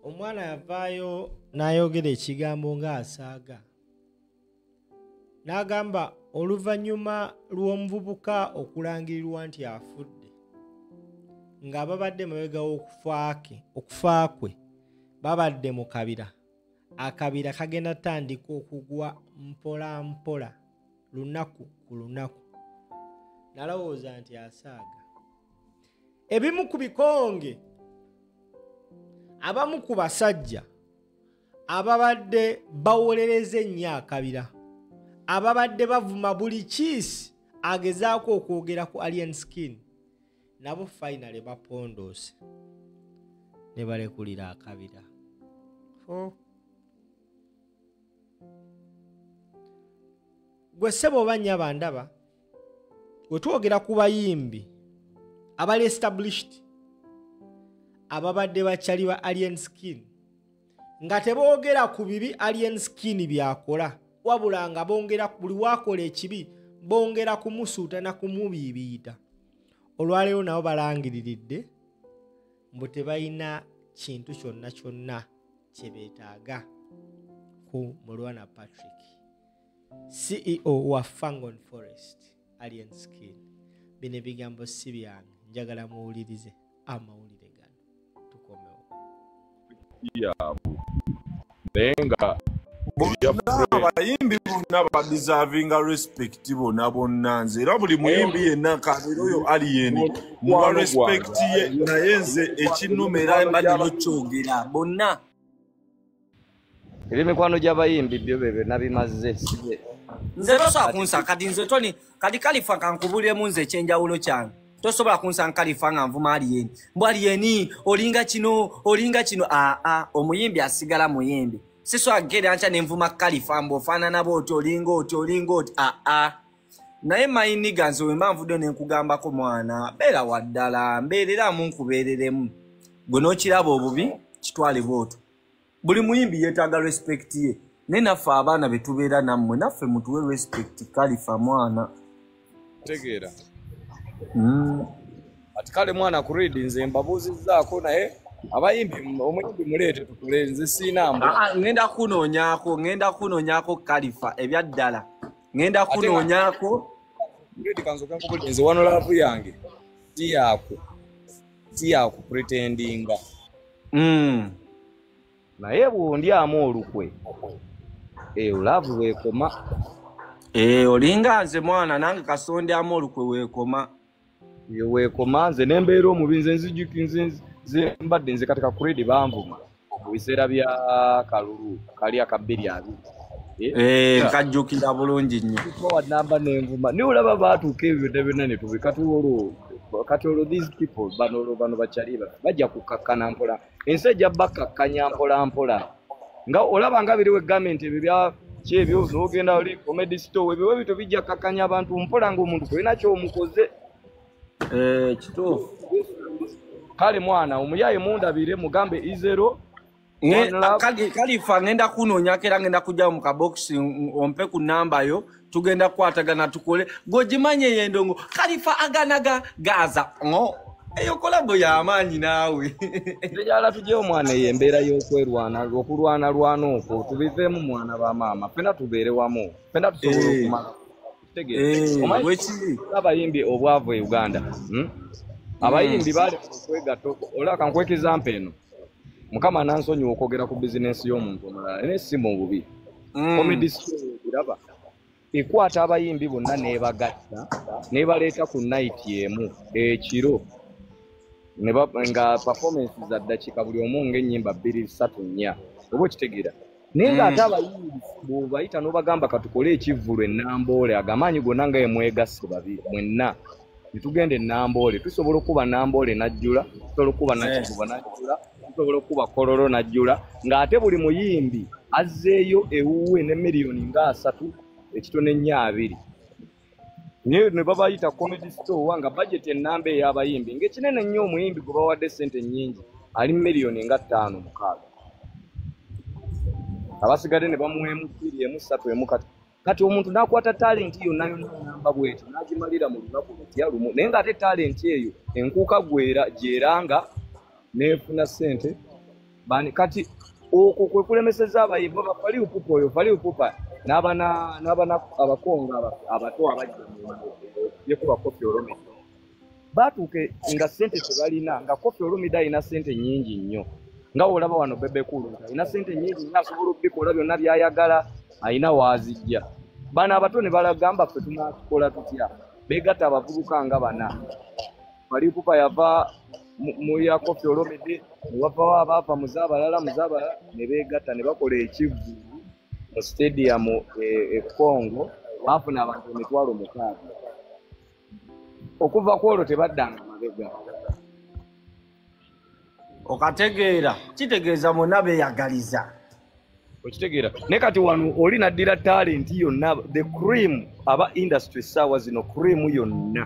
omwana yavaayo n'ayogera ekigambo ng'asaaga. N'agamba oluvannyuma lw'omuvubuka okulangirirwa nti afudde, ng'ababadde mabega okufa kwe babadde mu kabira. Akabira kagenda tandika okugwa mpola mpola, lunaku ku lunaku. Nalowooza nti asaaga. Ebimu ku bikonge, abamu ku basajja ababadde bawolereza ennyo akabira, ababadde bavuma buli kiisi agezaako okwogera ku Alien Skin, nabo finally bapondoose ne balekulira akabira. Gwe ssebo oba nnyaba ndaba, we twogera ku bayimbi abali established ababadde bakyali ba Alien Skin, nga teboogera ku bibi Alien Skin byakola, wabula nga bongera buli wakola ekibi bongera kumusuuta na kumubiibiita. Olwaleero nabo balangiriridde mbu tebalina kintu kyonna kyonna kye beetaaga ku Mulwana Patrick, CEO wa Fangon Forest Alien Skin. Bino ebigambo si byange, njagala muwulirize amawulire gano tukomewo. Benga abayimbi bonna badeservinga respect bonna nze era buli muyimbi yenna kabeera oyo Alien muwa respect ye, naye nze ekinumera mbadde kyogera bonna Ebimikwano gy'abayimbi byo bebe nabimaze sibe. Nze tosobola kunsa kati nze toni kati Khalifa kankubuliremu nze ekyenjawulo kyange. Tosobola kunsa Khalifa nga nvuma Alien. Mbw Alien olinga kino omuyimbi asigala muyimbi. Siso agere ancha nenvuma Khalifa mbo faanana bw'oti olinga oti naye mayini ganzo wemba nvudde nenkugambako mwana beera waddala mbeereramu nkubeereremu gwe n'okiraba obubi kitwale bw'otyo. Buli muyimbi yeetaaga respect ye, ne naffe abaana be tubeera nammwe naffe mutuwe respect Khalifa mwana tegeera. Ati kale mwana ku read nze mbabuuzizzaako naye abayimbi omuyimbi muleete tukule nze siinamu. Ngenda kunoonyaako Khalifa ebyaddala ngenda kunoonyaako read kanzoka nkubuli nze wano laavu yange tiyaaku pretendinga. Naye bw'ondyamu olukwe olaavu weekoma. Olinga nze mwana nange kasondyamu olukwe weekoma. Weekoma nze nembeera omubi nze nzijukinze mbadde nze katika kuredi banvuma mu biseera bya kalulu kali akabiri abiri. Nkajjukira bulungi nnyo. Namba nenvuma niwe olaba baatuuka ebyo byonna ne tubikatuolo katolo these people bano bakyaliba bajja kukakkana mpola ensi ejja bakkakkanya mpola nga olaba nga biriwe gavumenti ebyo bya kyebyo n'ogenda oli comedy store ebyo bito bijja kakkanya abantu mpola ng'omuntu kulina ky'omukoze. Kituufu. Kale mwana omuyaye mundabire mugambe izero. Khalifa ngenda kunoonyako era ngenda kujja mu kaboksi ompe ku namba yo tugenda kukwatagana tukole gojimanye yendongo Khalifa aganaga gaza eyo kolabo y'amaanyi naawe. Njala tujje omwana ey'embeera y'okwerwana okulwana okwo tubiveemu mwana ba maama ffenna tubeere wamu ffenna tusobola okumala. Abayimbi obwavu e Uganda abayimbi bali kwegatta olaba kankweka example eno Mukama nansonyiwa okwogera ku bizinensi y'omuntu omulala naye si mu bubi. Comedy store iraba ekwata abayimbi bonna n'ebagatta n'ebaleeta ku night emu ekiro nga performance za ddakiika buli omu ng'ennyimba 2-3-4 oba okitegeera. Naye ng'ate abayimbi bw'obayita n'obagamba katukole ekivvulu ennamboole agamaanyi gonna nga emwegasse babiri mwenna nitugenda ennamboole tusobola okuba nnamboole najjula tusobola okuba nakikuba najjula tusobola okuba kololo najjula ng'ate buli muyimbi azzeeyo ewuwe ne miliyoni nga 3 ekitone 2 niyo ne babayita comedy store nga budget ennamba ey'abayimbi ng'ekinene nnyo omuyimbi gwe bawadde ssente nnyingi ali miliyoni nga 5-6 abasigadde ne bamuweemu 2-3 kati omuntu n'akwata talent yonna namba bweti n'agimalira mu lunaku lutya lumu naye ng'ate talent eyo enkuuka gyeranga n'efuna ssente bani kati okwo kwe kulemeseza abayimbi bafali upupa oyo fali upupa n'abana abakonga abato abajja yekuba Koffi Olomide batuuke nga sente tebalina nga Koffi Olomide alina sente nnyingi nnyo nga olaba wano Bebe Cool alina sente nnyingi nnyo asobola okubikola byonna by'ayagala alina waazijja bano abato ne balagamba ffe tunakikola tutya beegatta abavubuka nga bana fali upupa yava mu ya Koffi Olomide ne bavawo abaava muzaabalala ne beegatta ne bakola ekivvu mu stadium e Congo baafuna abantu 6,000 okuva ku olwo tebaddanga mabega okategeera kitegeeza monna beeyagaliza okitegeera ne kati wano oli naddira talent yonna the cream aba industry sawa zino cream yonna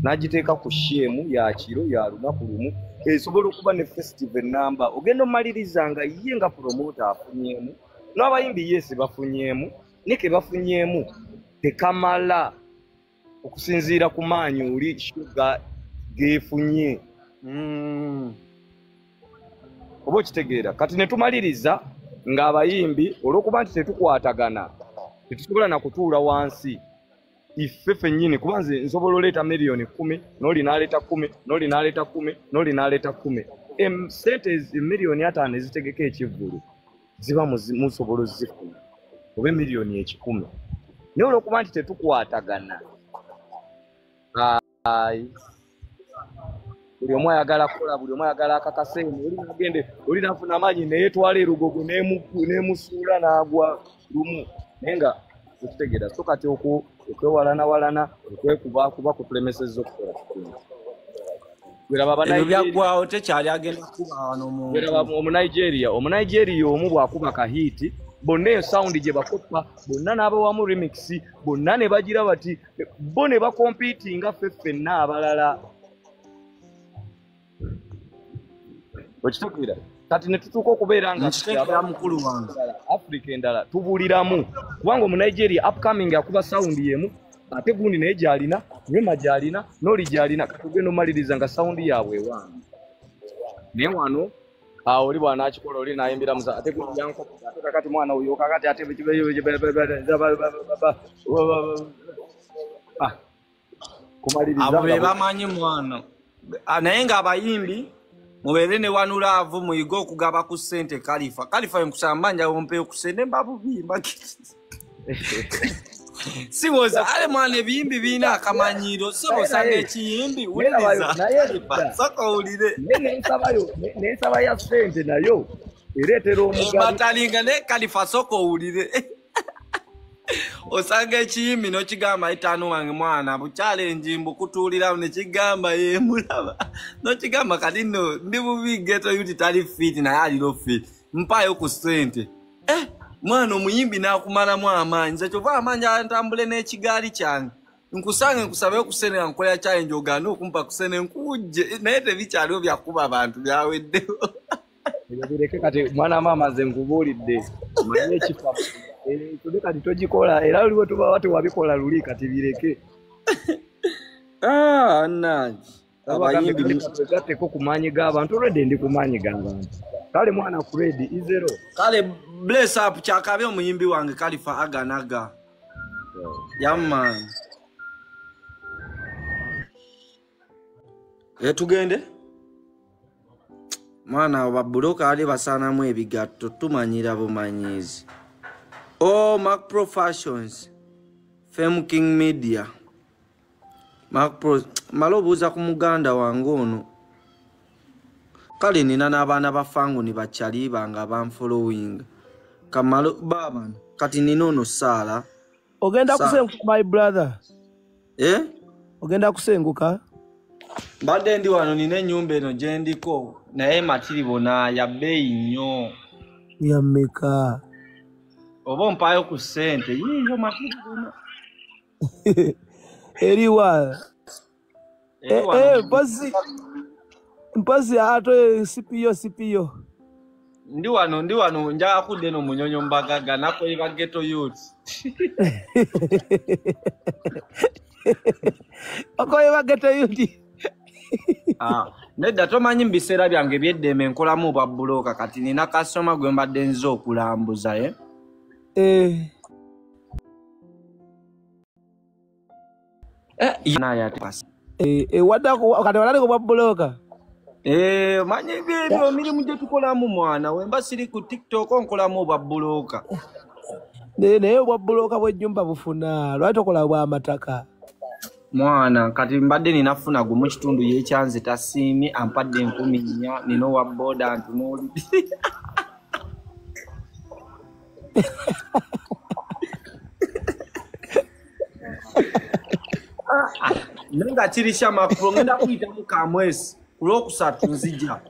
n'agiteeka ku shemu ya kiro ya lunaku lumu esobola okuba ne festival number ogenda omaliriza nga ye nga promoter afunyeemu n'abayimbi yesi bafunyeemu ne ke bafunyeemu tekamala okusinziira ku maanyi oli shuga geefunye oba okitegeera kati ne tumaliriza ng'abayimbi olw'okuba nti tetukwatagana tetusobola na kutuula wansi ife ffennyini kuba nze nsobola oleeta miliyoni 10 n'oli n'aleeta 10 n'oli n'aleeta 10 n'oli n'aleeta 10 sente miliyoni 5 ezitegeka ekivvulu ziba musobola zifuna oba miliyoni 10 naye olw'okuba nti tetukwatagana buli omu ayagala kukola buli omu ayagala akakaseemu oli nagende oli nafuna amaanyi neyetwala erugogo n'emusuula n'agwa lumu naye nga okitegeera so kati okwewalana okwekubakuba kutulemesezza okukola kitundu ebyo byaggwawo tekyali agenda kuba wano omunigeria omu bw'akuba kahiiti bonna eyo sound gye bakopa bonna n'abawamu remix bonna ne bagira bati bo ne bakompiitinga ffenna abalala okitegeera kati ne tutuuka okubeera nga mukulu wange Africa endala tubuliramu kubanga omunigeria upcoming akuba sound yemu ate gundi naye gy'alina Rema gy'alina n'oli gy'alina katugenda omaliriza nga sound yaabwe ewange naye wano oli bw'anaakikola oli nayimbira musa ate gundi yankopa ate kakati mwana oyo kakati ate kumaliriza abo be bamanyi mwana naye ng'abayimbi mubeere ne wanulaavu muyiga okugaba ku ssente Kalifa enkusamba nja wompeyo ku ssente mbabubimba siwoza ale mwana ebiyimbi birina akamanyiiro sobosanga ekiyimbi wuliriza soka owulire n'ensaba ya ssente nayo ereetera omugabatalinga ne Kalifa soka owulire osanga ekiyimbi n'okigamba itaano wange mwana bukyala enjimbo kutuuliramu nekigamba yemulaba n'okigamba kati nno ndi bubi geto yuti tali fiti naye aliro fiti mpaayo ku ssente mwana omuyimbi n'akumalamu amaanyi nze kyova amaanyi antambule n'ekigaali kyange nkusange nkusabeyo kusenera nkolera challenge ogaana okumpa kusene nkujje naye tebikyaliwo byakuba abantu byaweddewo bireke kati mwana maama nze nkubuulidde manye ekifa tude kati togikola era oliwo tuba wate wabikola luli kati bireke nangi abayimbi gatteko ku maanyi g'abantu olwedde ndi ku maanyi g'abantu kale mwana kuredi izero kale bless up kyakabe omuyimbi wange Kalifa aganaga yaman tugende mwana babuloka ali basanamu ebigatto tumanyira bumanyizi Mac Pro Fashions Fame King Media Mac Pro malobuuza ku muganda wange ono kale nina n'abaana bafangu ni bakyali banga banfollowing kamalo baba kati nina ono Sala ogenda kusenguka my brother ogenda kusenguka mbadde ndi wano nina ennyumba eno gye ndiko naye matiribo ya bbeeyi nnyo ya mmeka oba mpaayo ku ssente yiyo matiribo eriwa mpozi ato CPO ndi wano nja akudde no munyonyo mbagaga nako iba ghetto youth okoye ba ghetto youth Nedda tomanyi mbiseera byange byeddeme nkolamu bwa buloka kati nina kasoma gwe mbadde nze okulambuza kati walaleko bwa buloka manyi ebyo emirimu gye tukolamu mwana wemba siri ku TikTok nkolamu bwa buloka naye obwa buloka bw'ejjumba bufuna lwaki tokola bwa mataka mwana kati mbadde ninafuna gumu kitundu y'ekyanze tasiimi ampadde 14 nino wa boda ntunuuli nenga kirisha makulu ngenda kuyita mu kamwezi ku Lwokusatu nzija